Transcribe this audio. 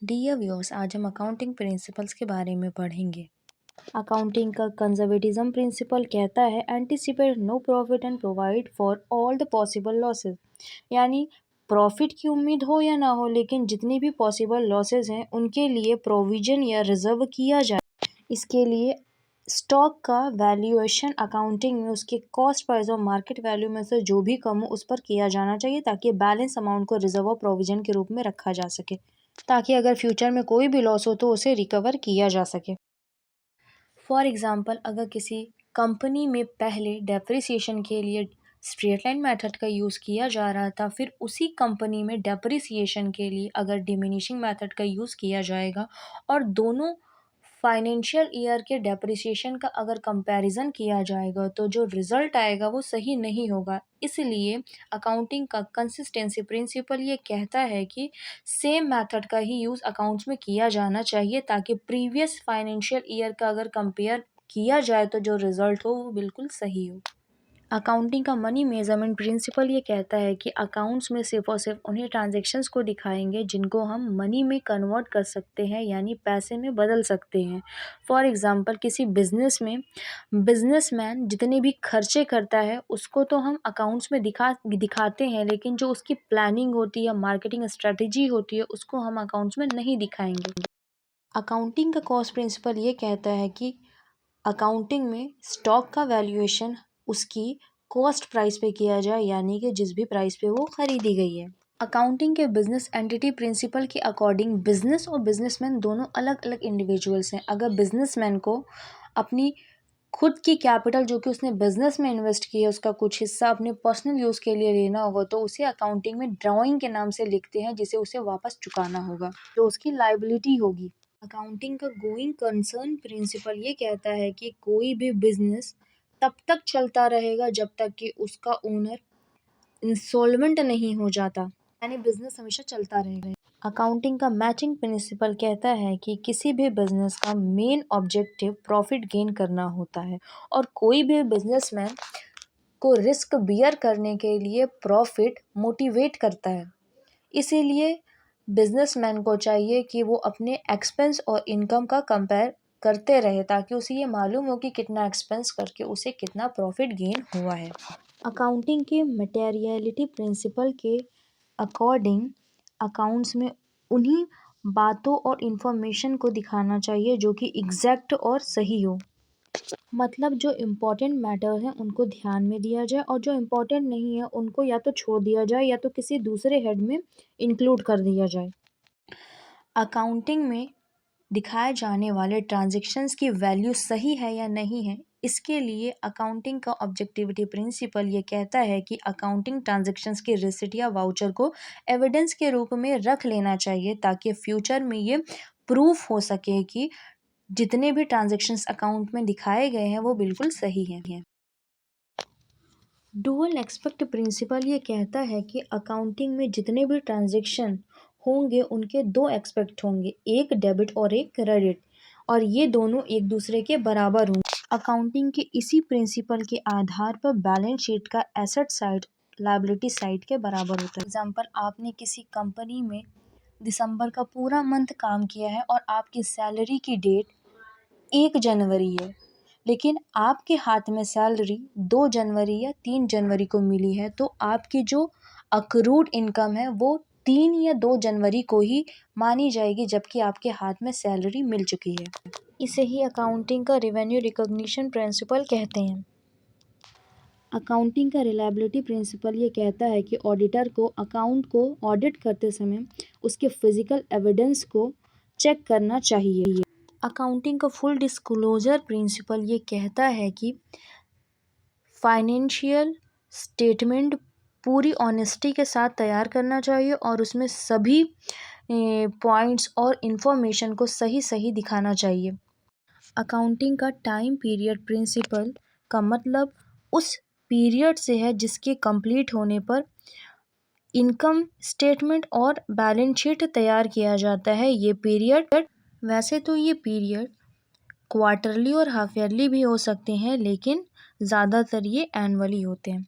Dear viewers, आज हम accounting principles के बारे में पढ़ेंगे। अकाउंटिंग का कंजर्वेटिज्म प्रिंसिपल कहता है anticipate no profit and provide for all the possible losses. यानी प्रॉफिट की उम्मीद हो या ना हो, लेकिन जितनी भी पॉसिबल लॉसेस हैं उनके लिए प्रोविजन या रिजर्व किया जाए। इसके लिए स्टॉक का वैल्यूएशन अकाउंटिंग में उसके कॉस्ट प्राइस और मार्केट वैल्यू में से जो भी कम हो उस पर किया जाना चाहिए, ताकि बैलेंस अमाउंट को रिजर्व और प्रोविजन के रूप में रखा जा सके, ताकि अगर फ्यूचर में कोई भी लॉस हो तो उसे रिकवर किया जा सके। फॉर एग्ज़ाम्पल, अगर किसी कंपनी में पहले डेप्रिसिएशन के लिए स्ट्रेट लाइन मेथड का यूज़ किया जा रहा था, फिर उसी कंपनी में डेप्रिसिएशन के लिए अगर डिमिनिशिंग मेथड का यूज़ किया जाएगा और दोनों फाइनेंशियल ईयर के डेप्रिसिएशन का अगर कंपैरिजन किया जाएगा तो जो रिज़ल्ट आएगा वो सही नहीं होगा। इसलिए अकाउंटिंग का कंसिस्टेंसी प्रिंसिपल ये कहता है कि सेम मेथड का ही यूज़ अकाउंट्स में किया जाना चाहिए, ताकि प्रीवियस फाइनेंशियल ईयर का अगर कंपेयर किया जाए तो जो रिज़ल्ट हो वो बिल्कुल सही हो। अकाउंटिंग का मनी मेजरमेंट प्रिंसिपल ये कहता है कि अकाउंट्स में सिर्फ और सिर्फ उन्हीं ट्रांजैक्शंस को दिखाएंगे जिनको हम मनी में कन्वर्ट कर सकते हैं, यानी पैसे में बदल सकते हैं। फॉर एग्जांपल, किसी बिजनेसमैन जितने भी खर्चे करता है उसको तो हम अकाउंट्स में दिखाते हैं, लेकिन जो उसकी प्लानिंग होती है, मार्केटिंग स्ट्रेटजी होती है, उसको हम अकाउंट्स में नहीं दिखाएंगे। अकाउंटिंग का कॉस्ट प्रिंसिपल ये कहता है कि अकाउंटिंग में स्टॉक का वैल्यूएशन उसकी कॉस्ट प्राइस पे किया जाए, यानी कि जिस भी प्राइस पे वो खरीदी गई है। अकाउंटिंग के बिजनेस एंटिटी प्रिंसिपल के अकॉर्डिंग बिजनेस और बिजनेसमैन दोनों अलग अलग इंडिविजुअल्स हैं। अगर बिजनेसमैन को अपनी खुद की कैपिटल जो कि उसने बिजनेस में इन्वेस्ट की है उसका कुछ हिस्सा अपने पर्सनल यूज़ के लिए लेना होगा तो उसे अकाउंटिंग में ड्राइंग के नाम से लिखते हैं, जिसे उसे वापस चुकाना होगा, जो उसकी लायबिलिटी होगी। अकाउंटिंग का गोइंग कंसर्न प्रिंसिपल ये कहता है कि कोई भी बिजनेस तब तक चलता रहेगा जब तक कि उसका ओनर इंसॉल्वेंट नहीं हो जाता, यानी बिजनेस हमेशा चलता रहेगा। अकाउंटिंग का मैचिंग प्रिंसिपल कहता है कि किसी भी बिजनेस का मेन ऑब्जेक्टिव प्रॉफिट गेन करना होता है और कोई भी बिजनेसमैन को रिस्क बियर करने के लिए प्रॉफिट मोटिवेट करता है। इसीलिए बिजनेसमैन को चाहिए कि वो अपने एक्सपेंस और इनकम का कंपेयर करते रहे, ताकि उसे ये मालूम हो कि कितना एक्सपेंस करके उसे कितना प्रॉफिट गेन हुआ है। अकाउंटिंग के मटेरियलिटी प्रिंसिपल के अकॉर्डिंग अकाउंट्स में उन्हीं बातों और इन्फॉर्मेशन को दिखाना चाहिए जो कि एग्जैक्ट और सही हो। मतलब जो इम्पोर्टेंट मैटर हैं उनको ध्यान में दिया जाए और जो इम्पोर्टेंट नहीं है उनको या तो छोड़ दिया जाए या तो किसी दूसरे हेड में इंक्लूड कर दिया जाए। अकाउंटिंग में दिखाए जाने वाले ट्रांजैक्शंस की वैल्यू सही है या नहीं है, इसके लिए अकाउंटिंग का ऑब्जेक्टिविटी प्रिंसिपल ये कहता है कि अकाउंटिंग ट्रांजैक्शंस की रिसिट या वाउचर को एविडेंस के रूप में रख लेना चाहिए, ताकि फ्यूचर में ये प्रूफ हो सके कि जितने भी ट्रांजैक्शंस अकाउंट में दिखाए गए हैं वो बिल्कुल सही हैं। डुअल एक्सपेक्ट प्रिंसिपल ये कहता है कि अकाउंटिंग में जितने भी ट्रांजैक्शन होंगे उनके दो एक्सपेक्ट होंगे, एक डेबिट और एक क्रेडिट, और ये दोनों एक दूसरे के बराबर होंगे। अकाउंटिंग के इसी प्रिंसिपल के आधार पर बैलेंस शीट का एसेट साइड लायबिलिटी साइड के बराबर होता है। एग्जाम्पल, आपने किसी कंपनी में दिसंबर का पूरा मंथ काम किया है और आपकी सैलरी की डेट 1 जनवरी है, लेकिन आपके हाथ में सैलरी 2 जनवरी या 3 जनवरी को मिली है, तो आपकी जो अक्रूड इनकम है वो 3 या 2 जनवरी को ही मानी जाएगी, जबकि आपके हाथ में सैलरी मिल चुकी है। इसे ही अकाउंटिंग का रेवेन्यू रिकॉग्निशन प्रिंसिपल कहते हैं। अकाउंटिंग का रिलायबिलिटी प्रिंसिपल ये कहता है कि ऑडिटर को अकाउंट को ऑडिट करते समय उसके फिजिकल एविडेंस को चेक करना चाहिए। अकाउंटिंग का फुल डिस्क्लोजर प्रिंसिपल ये कहता है कि फाइनेंशियल स्टेटमेंट पूरी ऑनेस्टी के साथ तैयार करना चाहिए और उसमें सभी पॉइंट्स और इन्फॉर्मेशन को सही सही दिखाना चाहिए। अकाउंटिंग का टाइम पीरियड प्रिंसिपल का मतलब उस पीरियड से है जिसके कंप्लीट होने पर इनकम स्टेटमेंट और बैलेंस शीट तैयार किया जाता है। ये पीरियड वैसे तो ये पीरियड क्वार्टरली और हाफ ईयरली भी हो सकते हैं, लेकिन ज़्यादातर ये एनुअली होते हैं।